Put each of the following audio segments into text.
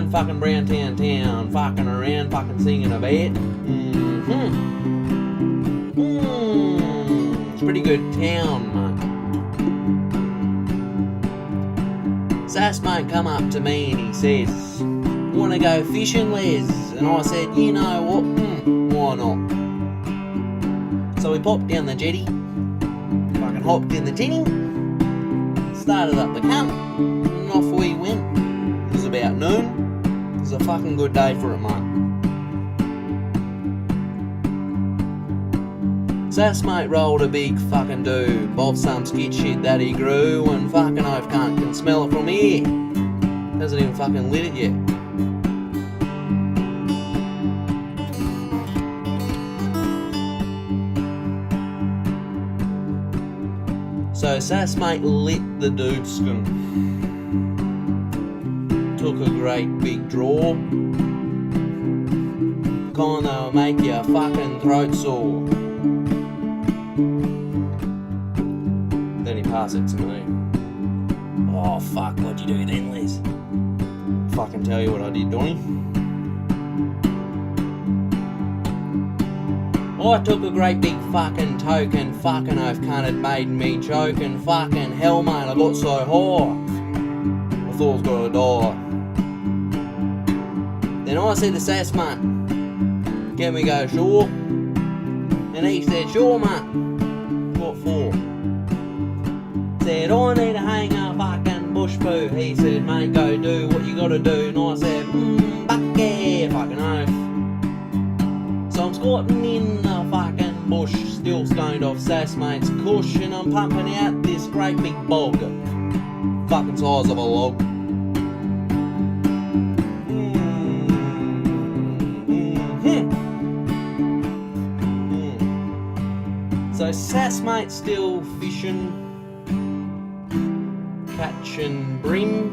round fucking Browntown town, fucking around, fucking singing a bit. It's a pretty good town, mate. Sass mate come up to me and he says, "Wanna go fishing, Les?" And I said, "You know what, why not?" So we popped down the jetty, fucking hopped in the tinny, started up the cunt, and off we went. It was about noon. It was a fucking good day for it, mate. Sass mate rolled a big fucking doob of some skid shit that he grew, and fucking oaf cunt can smell it from here. Hasn't even fucking lit it yet. So Sass mate lit the doobskin, took a great big draw, kinda make your fucking throat sore. Then he passed it to me. "Oh fuck, what'd you do then, Les?" Fucking tell you what I did, Donnie. I took a great big fucking toke, and fucking oaf cunt had made me choke, and fucking hell mate, I got so high I thought I was gonna die. Then I said to Sass mate, "Can we go shore?" And he said, "Sure mate." "What for?" Said, "I need to hang a fucking bush poo." He said, "Mate, go do what you gotta do." And I said, "Fuck yeah, fucking oaf." So I'm squatting in the fucking bush, still stoned off Sass mate's cush, and I'm pumping out this great big bog, fucking size of a log. So Sass mate's still fishing, catching brim.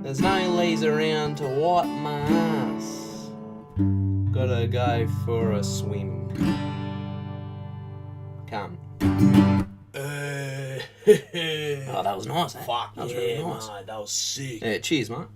There's no lees around to wipe my ass. Gotta go for a swim. Come. Oh, that was nice, eh? Fuck that was yeah, really nice. mate, that was sick. Yeah, cheers, mate.